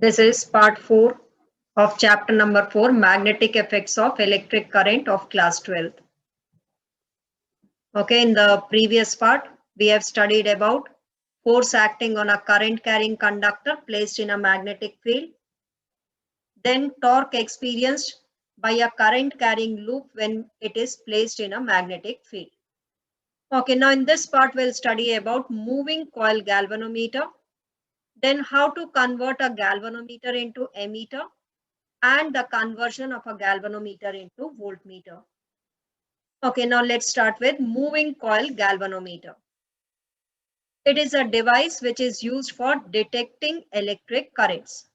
This is part 4 of chapter number 4, Magnetic Effects of Electric Current of class 12th. Okay, in the previous part, we have studied about force acting on a current carrying conductor placed in a magnetic field, then torque experienced by a current carrying loop when it is placed in a magnetic field. Okay, now in this part, we'll study about moving coil galvanometer, then how to convert a galvanometer into ammeter, and the conversion of a galvanometer into voltmeter. Okay, now let's start with moving coil galvanometer. It is a device which is used for detecting electric currents.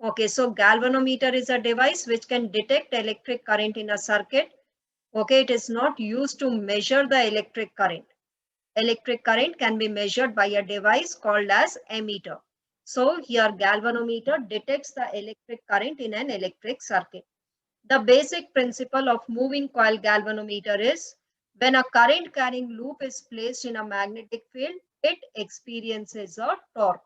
Okay, so galvanometer is a device which can detect electric current in a circuit. Okay, it is not used to measure the electric current. Electric current can be measured by a device called as ammeter. So here galvanometer detects the electric current in an electric circuit. The basic principle of moving coil galvanometer is when a current carrying loop is placed in a magnetic field, it experiences a torque.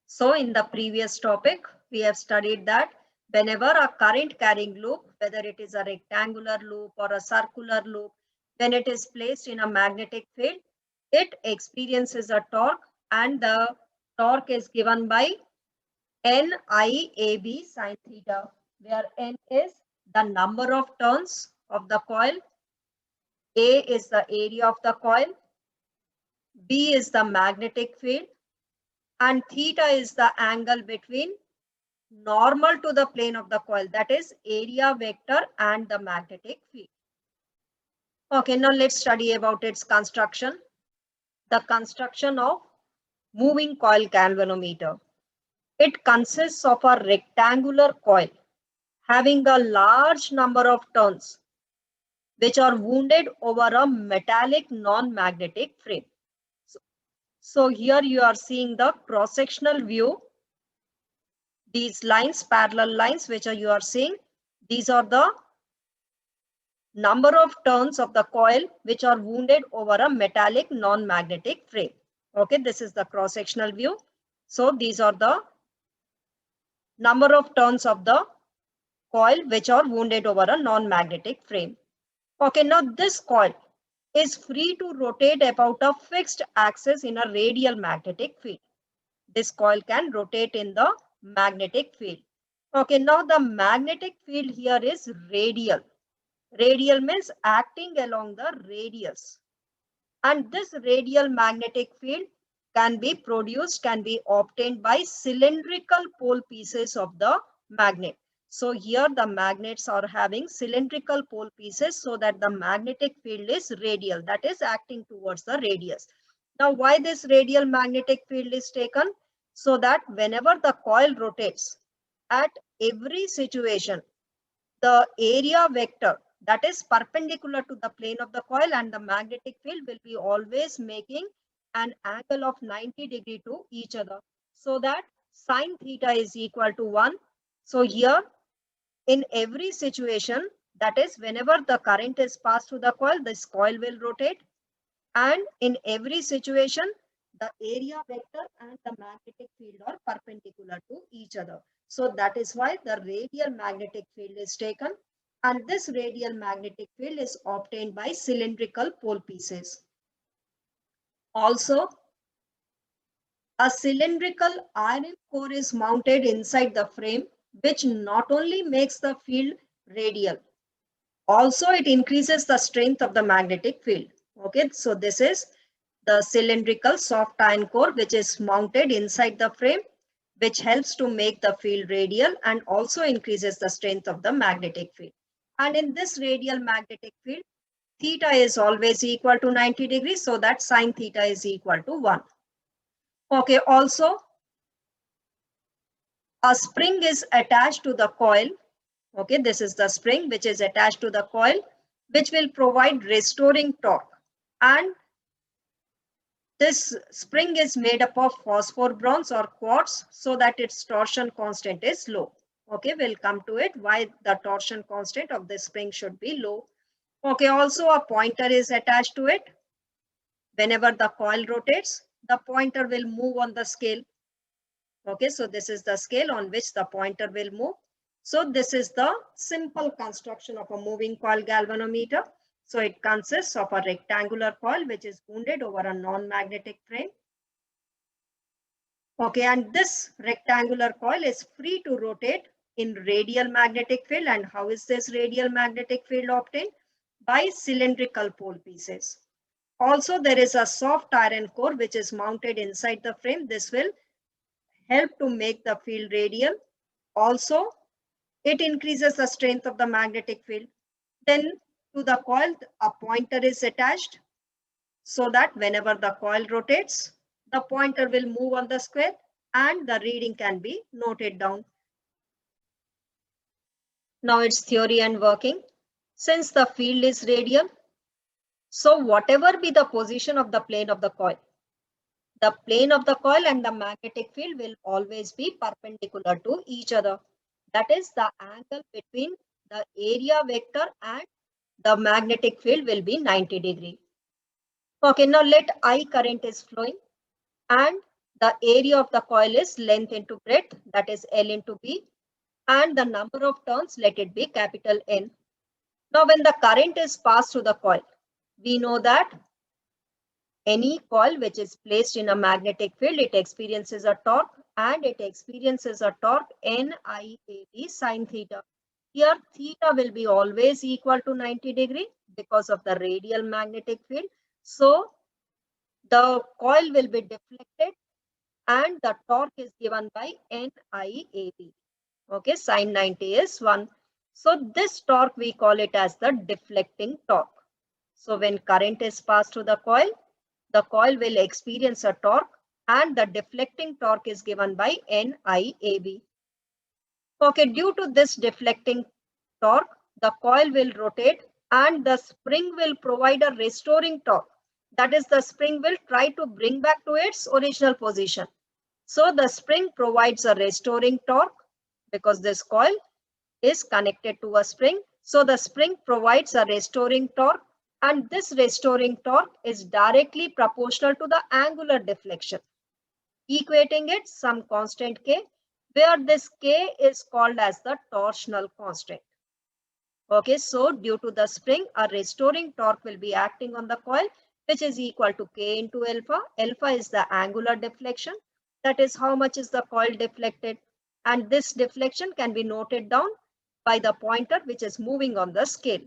So in the previous topic, we have studied that whenever a current carrying loop, whether it is a rectangular loop or a circular loop, when it is placed in a magnetic field, it experiences a torque, and the torque is given by NIAB sin theta, where N is the number of turns of the coil, A is the area of the coil, B is the magnetic field, and theta is the angle between normal to the plane of the coil, that is area vector and the magnetic field. Okay, now let's study about its construction. The construction of moving coil galvanometer. It consists of a rectangular coil having a large number of turns which are wounded over a metallic non-magnetic frame. So here you are seeing the cross-sectional view. These lines, parallel lines, which you are seeing, these are the number of turns of the coil which are wounded over a metallic non-magnetic frame. Okay, this is the cross-sectional view. So these are the number of turns of the coil which are wounded over a non-magnetic frame. Okay, now this coil is free to rotate about a fixed axis in a radial magnetic field. This coil can rotate in the magnetic field. Okay, now the magnetic field here is radial. Radial means acting along the radius. And this radial magnetic field can be produced, can be obtained by cylindrical pole pieces of the magnet. So here the magnets are having cylindrical pole pieces so that the magnetic field is radial, that is acting towards the radius. Now why this radial magnetic field is taken? So that whenever the coil rotates, at every situation, the area vector that is perpendicular to the plane of the coil and the magnetic field will be always making an angle of 90 degree to each other, so that sine theta is equal to 1. So here in every situation, that is whenever the current is passed through the coil, this coil will rotate, and in every situation the area vector and the magnetic field are perpendicular to each other. So that is why the radial magnetic field is taken, and this radial magnetic field is obtained by cylindrical pole pieces. Also, a cylindrical iron core is mounted inside the frame, which not only makes the field radial, also it increases the strength of the magnetic field. Okay, so this is the cylindrical soft iron core which is mounted inside the frame, which helps to make the field radial and also increases the strength of the magnetic field. And in this radial magnetic field, theta is always equal to 90 degrees, so that sine theta is equal to 1. Okay, also a spring is attached to the coil. Okay, this is the spring which is attached to the coil, which will provide restoring torque. And this spring is made up of phosphor bronze or quartz so that its torsion constant is low. Okay, we'll come to it why the torsion constant of the spring should be low. Okay, also a pointer is attached to it. Whenever the coil rotates, the pointer will move on the scale. Okay, so this is the scale on which the pointer will move. So this is the simple construction of a moving coil galvanometer. So it consists of a rectangular coil which is wounded over a non-magnetic frame. Okay, and this rectangular coil is free to rotate in radial magnetic field. And how is this radial magnetic field obtained? By cylindrical pole pieces. Also, there is a soft iron core which is mounted inside the frame. This will help to make the field radial. Also, it increases the strength of the magnetic field. Then to the coil, a pointer is attached so that whenever the coil rotates, the pointer will move on the square and the reading can be noted down. Now its theory and working. Since the field is radial, so whatever be the position of the plane of the coil and the magnetic field will always be perpendicular to each other. That is, the angle between the area vector and the magnetic field will be 90 degrees. Okay, now let I current is flowing and the area of the coil is length into breadth, that is L into B, and the number of turns, let it be capital N. Now when the current is passed through the coil, we know that any coil which is placed in a magnetic field, it experiences a torque and it experiences a torque NIAB sine theta. Here theta will be always equal to 90 degree because of the radial magnetic field. So the coil will be deflected and the torque is given by NIAB. Okay, sine 90 is 1. So this torque we call it as the deflecting torque. So when current is passed through the coil will experience a torque and the deflecting torque is given by NIAB. Okay, due to this deflecting torque, the coil will rotate and the spring will provide a restoring torque. That is, the spring will try to bring back to its original position. So the spring provides a restoring torque because this coil is connected to a spring. So the spring provides a restoring torque and this restoring torque is directly proportional to the angular deflection, equating it some constant K, where this K is called as the torsional constant. Okay, so due to the spring, a restoring torque will be acting on the coil, which is equal to K into alpha. Alpha is the angular deflection. That is how much is the coil deflected. And this deflection can be noted down by the pointer which is moving on the scale.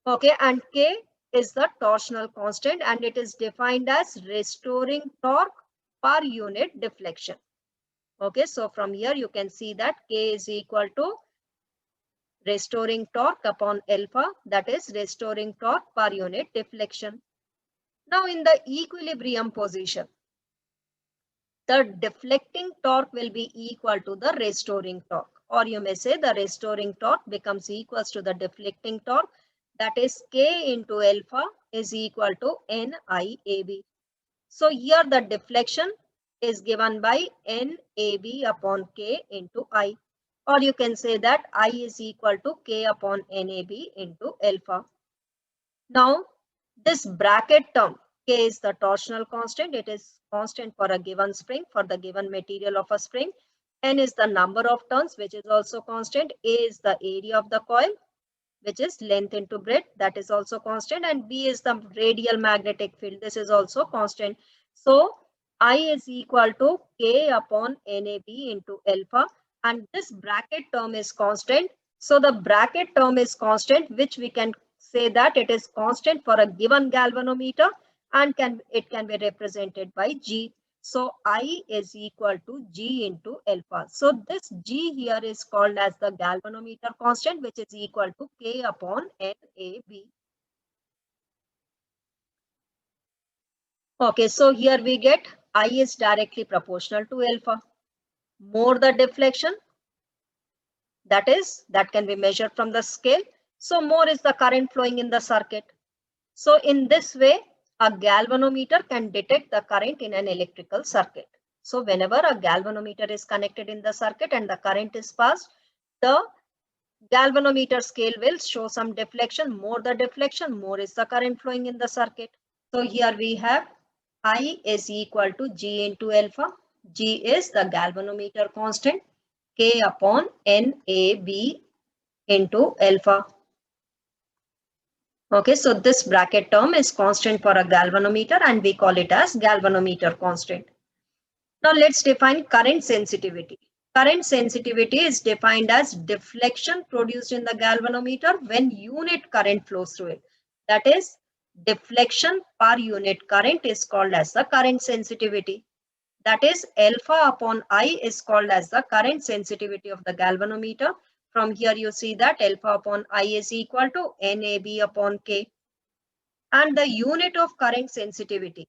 Okay, and K is the torsional constant and it is defined as restoring torque per unit deflection. Okay, so from here you can see that K is equal to restoring torque upon alpha, that is restoring torque per unit deflection. Now in the equilibrium position, the deflecting torque will be equal to the restoring torque, or you may say the restoring torque becomes equals to the deflecting torque, that is K into alpha is equal to NIAB. So here the deflection is given by NAB upon K into I, or you can say that I is equal to K upon NAB into alpha. Now this bracket term, K is the torsional constant. It is constant for a given spring, for the given material of a spring. N is the number of turns, which is also constant. A is the area of the coil, which is length into breadth, that is also constant. And B is the radial magnetic field. This is also constant. So I is equal to K upon NAB into alpha. And this bracket term is constant. So the bracket term is constant, which we can say that it is constant for a given galvanometer and it can be represented by G. So I is equal to G into alpha. So this G here is called as the galvanometer constant, which is equal to K upon NAB. Okay, so here we get I is directly proportional to alpha. More the deflection, that can be measured from the scale. So more is the current flowing in the circuit. So in this way, a galvanometer can detect the current in an electrical circuit. So whenever a galvanometer is connected in the circuit and the current is passed, the galvanometer scale will show some deflection. More the deflection, more is the current flowing in the circuit. So here we have I is equal to G into alpha. G is the galvanometer constant, K upon NAB into alpha. Okay, so this bracket term is constant for a galvanometer and we call it as galvanometer constant. Now let's define current sensitivity. Current sensitivity is defined as deflection produced in the galvanometer when unit current flows through it. That is, deflection per unit current is called as the current sensitivity. That is, alpha upon I is called as the current sensitivity of the galvanometer. From here you see that alpha upon I is equal to NAB upon K. And the unit of current sensitivity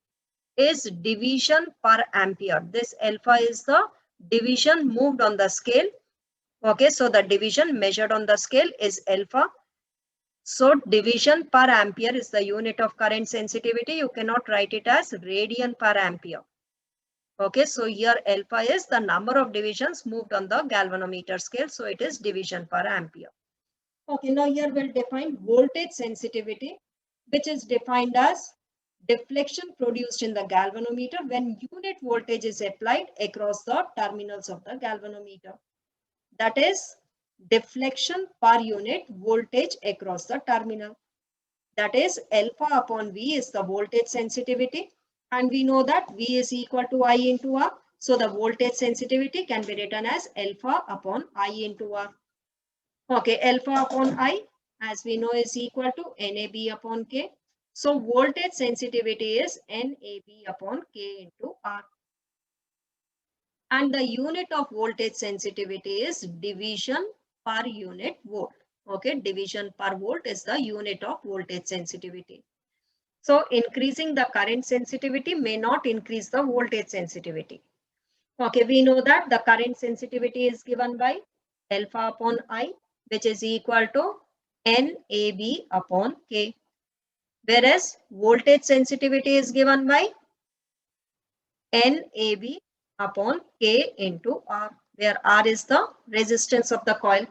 is division per ampere. This alpha is the division moved on the scale. Okay, so the division measured on the scale is alpha. So division per ampere is the unit of current sensitivity. You cannot write it as radian per ampere. Okay, so here alpha is the number of divisions moved on the galvanometer scale. So it is division per ampere. Okay, now here we'll define voltage sensitivity, which is defined as deflection produced in the galvanometer when unit voltage is applied across the terminals of the galvanometer. That is deflection per unit voltage across the terminal. That is alpha upon V is the voltage sensitivity. And we know that V is equal to I into R. So the voltage sensitivity can be written as alpha upon I into R. Okay, alpha upon I, as we know, is equal to NAB upon K. So voltage sensitivity is NAB upon K into R. And the unit of voltage sensitivity is division per unit volt. Okay, division per volt is the unit of voltage sensitivity. So increasing the current sensitivity may not increase the voltage sensitivity. Okay, we know that the current sensitivity is given by alpha upon I, which is equal to NAB upon K. Whereas voltage sensitivity is given by NAB upon K into R, where R is the resistance of the coil.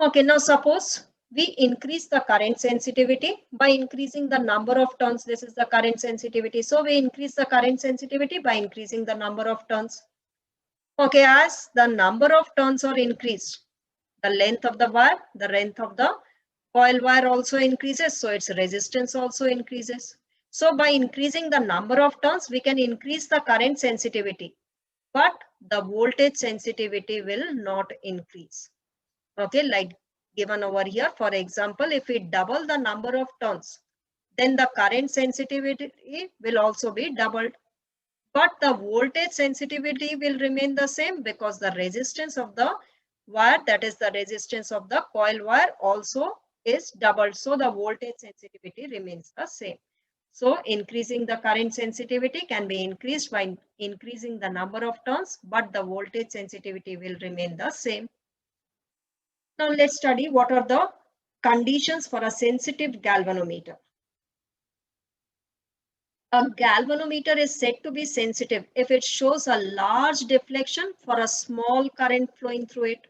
Okay, now suppose we increase the current sensitivity by increasing the number of turns. This is the current sensitivity. So we increase the current sensitivity by increasing the number of turns. Okay, as the number of turns are increased, the length of the wire, the length of the coil wire also increases. So its resistance also increases. So by increasing the number of turns, we can increase the current sensitivity, but the voltage sensitivity will not increase. Okay, like given over here, for example, if we double the number of turns, then the current sensitivity will also be doubled. But the voltage sensitivity will remain the same because the resistance of the wire, that is the resistance of the coil wire, also is doubled. So the voltage sensitivity remains the same. So increasing the current sensitivity can be increased by increasing the number of turns, but the voltage sensitivity will remain the same. Now let's study what are the conditions for a sensitive galvanometer. A galvanometer is said to be sensitive if it shows a large deflection for a small current flowing through it.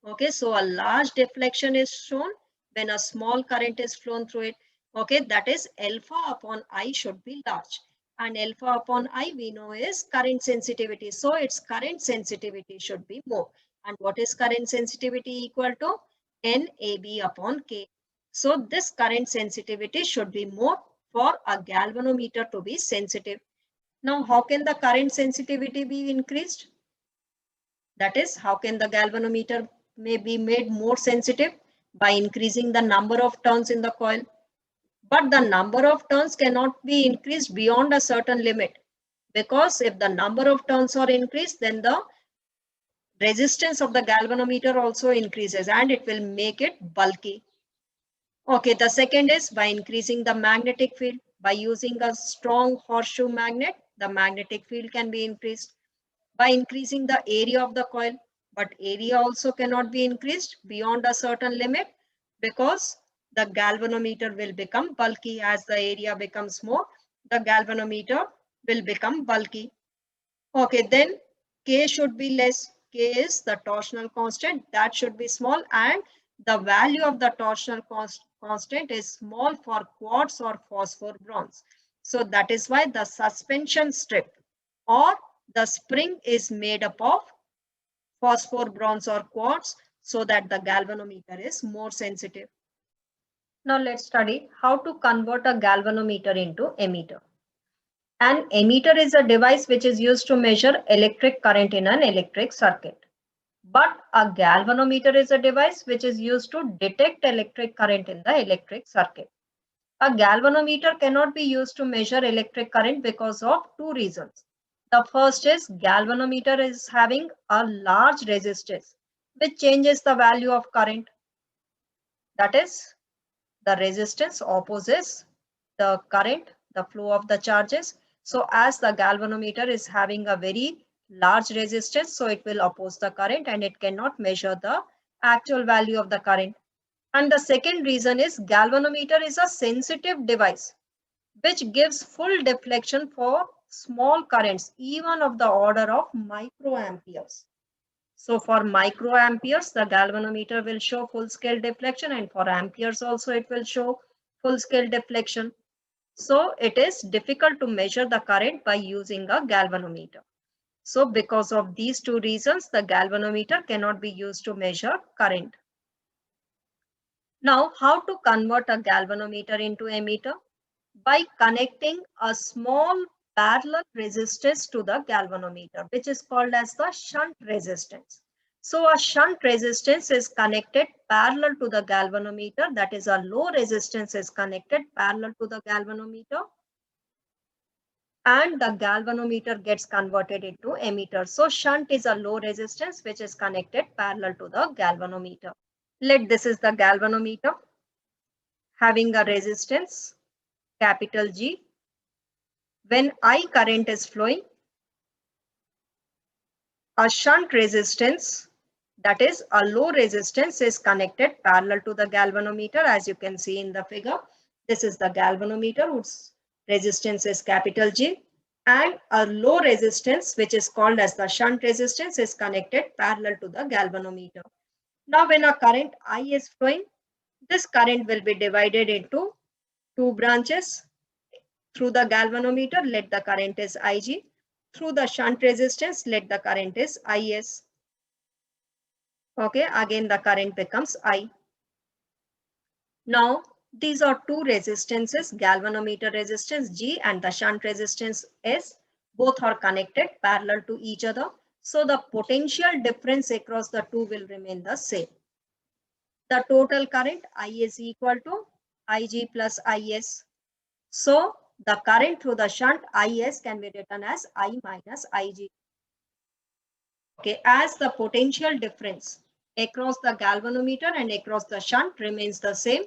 Okay, so a large deflection is shown when a small current is flown through it. Okay, that is alpha upon I should be large. And alpha upon I we know is current sensitivity. So its current sensitivity should be more. And what is current sensitivity equal to? NAB upon K. So this current sensitivity should be more for a galvanometer to be sensitive. Now, how can the current sensitivity be increased? That is, how can the galvanometer may be made more sensitive? By increasing the number of turns in the coil. But the number of turns cannot be increased beyond a certain limit, because if the number of turns are increased, then the resistance of the galvanometer also increases and it will make it bulky. Okay, the second is by increasing the magnetic field. By using a strong horseshoe magnet, the magnetic field can be increased. By increasing the area of the coil, but area also cannot be increased beyond a certain limit because the galvanometer will become bulky. As the area becomes more, the galvanometer will become bulky. Okay, then K should be less. K is the torsional constant, that should be small, and the value of the torsional constant is small for quartz or phosphor bronze. So that is why the suspension strip or the spring is made up of phosphor, bronze or quartz, so that the galvanometer is more sensitive. Now let's study how to convert a galvanometer into ammeter. An ammeter is a device which is used to measure electric current in an electric circuit. But a galvanometer is a device which is used to detect electric current in the electric circuit. A galvanometer cannot be used to measure electric current because of two reasons. The first is galvanometer is having a large resistance which changes the value of current. That is, the resistance opposes the current, the flow of the charges. So as the galvanometer is having a very large resistance, so it will oppose the current and it cannot measure the actual value of the current. And the second reason is galvanometer is a sensitive device which gives full deflection for small currents, even of the order of microamperes. So for microamperes, the galvanometer will show full scale deflection, and for amperes also it will show full scale deflection. So it is difficult to measure the current by using a galvanometer. So because of these two reasons, the galvanometer cannot be used to measure current. Now, how to convert a galvanometer into ammeter? By connecting a small parallel resistance to the galvanometer, which is called as the shunt resistance. So a shunt resistance is connected parallel to the galvanometer, that is a low resistance is connected parallel to the galvanometer, and the galvanometer gets converted into ammeter. So shunt is a low resistance which is connected parallel to the galvanometer. This is the galvanometer having a resistance capital G. When I current is flowing, a shunt resistance, that is a low resistance, is connected parallel to the galvanometer, as you can see in the figure. This is the galvanometer whose resistance is capital G, and a low resistance which is called as the shunt resistance is connected parallel to the galvanometer. Now when a current I is flowing, this current will be divided into two branches. Through the galvanometer, let the current is Ig. Through the shunt resistance, let the current is Is. Okay, again the current becomes I. Now, these are two resistances, galvanometer resistance G and the shunt resistance S. Both are connected parallel to each other. So the potential difference across the two will remain the same. The total current I is equal to Ig plus Is. So the current through the shunt Is can be written as I minus Ig. Okay, as the potential difference across the galvanometer and across the shunt remains the same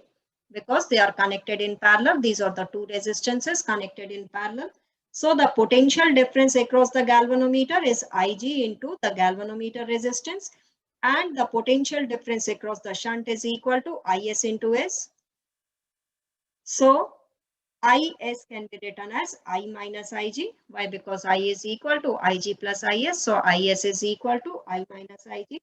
because they are connected in parallel. These are the two resistances connected in parallel. So the potential difference across the galvanometer is Ig into the galvanometer resistance, and the potential difference across the shunt is equal to Is into S. So Is can be written as I minus Ig. Why? Because I is equal to Ig plus Is. So Is is equal to I minus Ig.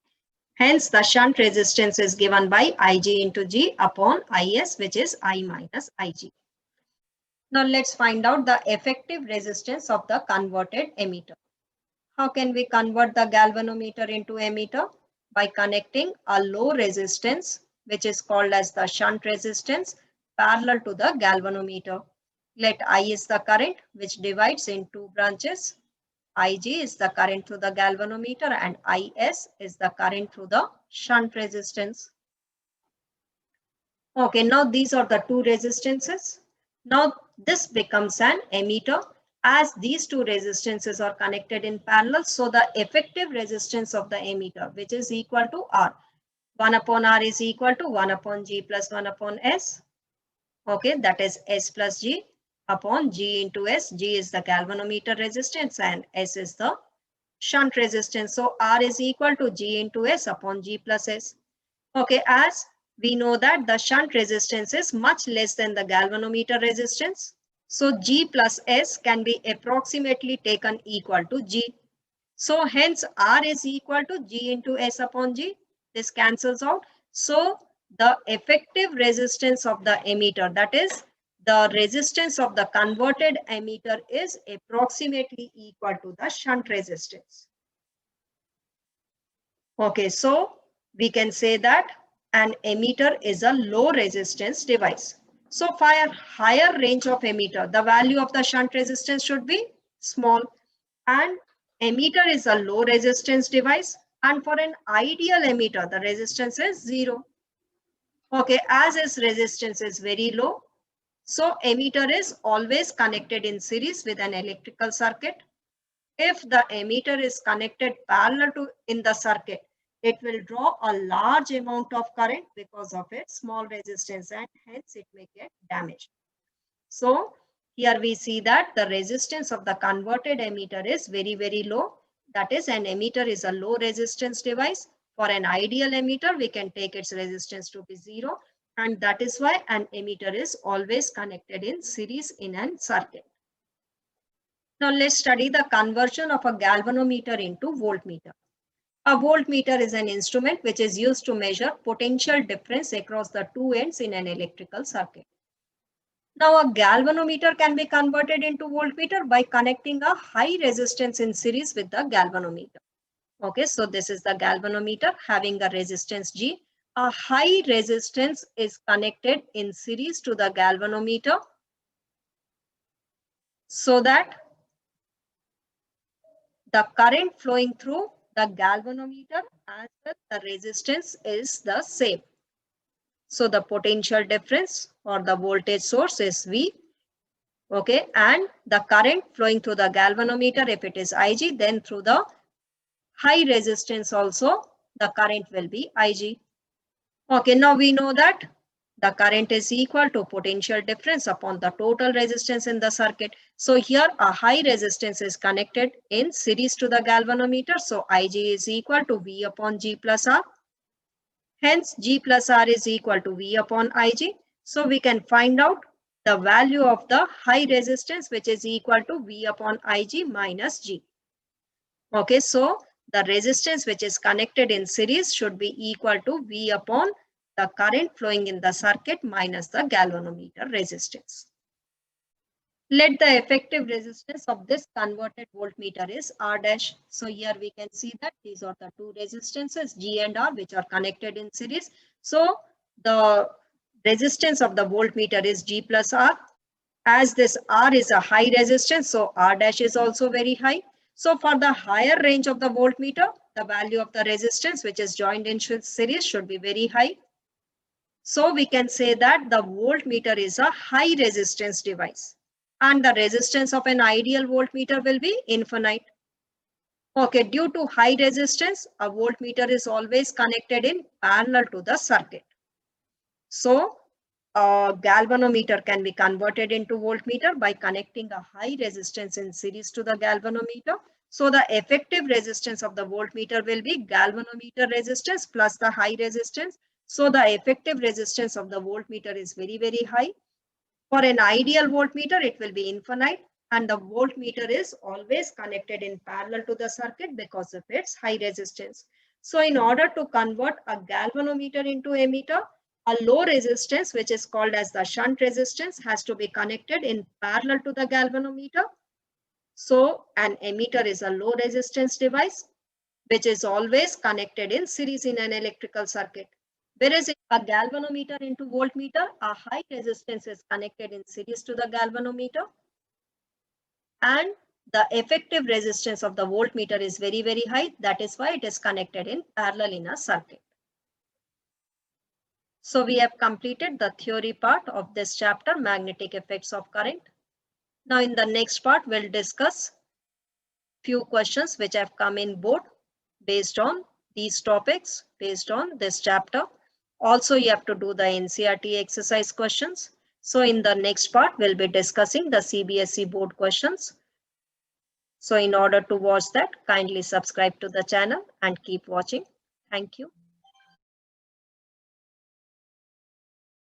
Hence, the shunt resistance is given by Ig into G upon Is, which is I minus Ig. Now, let's find out the effective resistance of the converted ammeter. How can we convert the galvanometer into ammeter? By connecting a low resistance, which is called as the shunt resistance, parallel to the galvanometer. Let I is the current which divides in two branches. Ig is the current through the galvanometer and Is is the current through the shunt resistance. Okay, now these are the two resistances. Now this becomes an ammeter as these two resistances are connected in parallel. So the effective resistance of the ammeter, which is equal to R. 1 upon R is equal to 1 upon G plus 1 upon S. Okay, that is S plus G upon G into S. G is the galvanometer resistance and S is the shunt resistance. So R is equal to G into S upon G plus S. Okay, as we know that the shunt resistance is much less than the galvanometer resistance. So G plus S can be approximately taken equal to G. So hence R is equal to G into S upon G. This cancels out. So the effective resistance of the ammeter, that is the resistance of the converted emitter is approximately equal to the shunt resistance. Okay, so we can say that an emitter is a low resistance device. So for a higher range of emitter, the value of the shunt resistance should be small, and emitter is a low resistance device, and for an ideal emitter, the resistance is 0. Okay, as its resistance is very low, so emitter is always connected in series with an electrical circuit. If the emitter is connected parallel to in the circuit, it will draw a large amount of current because of its small resistance, and hence it may get damaged. So here we see that the resistance of the converted emitter is very, very low. That is, an emitter is a low resistance device. For an ideal emitter, we can take its resistance to be 0. And that is why an emitter is always connected in series in a circuit. Now let's study the conversion of a galvanometer into voltmeter. A voltmeter is an instrument which is used to measure potential difference across the two ends in an electrical circuit. Now a galvanometer can be converted into voltmeter by connecting a high resistance in series with the galvanometer. Okay, so this is the galvanometer having a resistance G. A high resistance is connected in series to the galvanometer so that the current flowing through the galvanometer as well the resistance is the same. So the potential difference or the voltage source is V. Okay, and the current flowing through the galvanometer, if it is Ig, then through the high resistance also the current will be Ig. Okay, now we know that the current is equal to potential difference upon the total resistance in the circuit. So here a high resistance is connected in series to the galvanometer. So Ig is equal to V upon G plus R. Hence G plus R is equal to V upon Ig. So we can find out the value of the high resistance, which is equal to V upon Ig minus G. Okay, so the resistance which is connected in series should be equal to V upon the current flowing in the circuit minus the galvanometer resistance. Let the effective resistance of this converted voltmeter is R dash. So here we can see that these are the two resistances G and R which are connected in series. So the resistance of the voltmeter is G plus R. As this R is a high resistance, so R dash is also very high. So for the higher range of the voltmeter, the value of the resistance which is joined in series should be very high. So we can say that the voltmeter is a high resistance device and the resistance of an ideal voltmeter will be infinite. Okay, due to high resistance, a voltmeter is always connected in parallel to the circuit. So a galvanometer can be converted into voltmeter by connecting a high resistance in series to the galvanometer. So the effective resistance of the voltmeter will be galvanometer resistance plus the high resistance. So the effective resistance of the voltmeter is very, very high. For an ideal voltmeter, it will be infinite and the voltmeter is always connected in parallel to the circuit because of its high resistance. So in order to convert a galvanometer into emitter, a low resistance, which is called as the shunt resistance, has to be connected in parallel to the galvanometer. So an emitter is a low resistance device, which is always connected in series in an electrical circuit. Whereas a galvanometer into voltmeter, a high resistance is connected in series to the galvanometer. And the effective resistance of the voltmeter is very, very high. That is why it is connected in parallel in a circuit. So we have completed the theory part of this chapter, magnetic effects of current. Now in the next part, we'll discuss few questions which have come in board based on these topics, based on this chapter. Also, you have to do the NCERT exercise questions. So in the next part, we'll be discussing the CBSE board questions. So in order to watch that, kindly subscribe to the channel and keep watching. Thank you.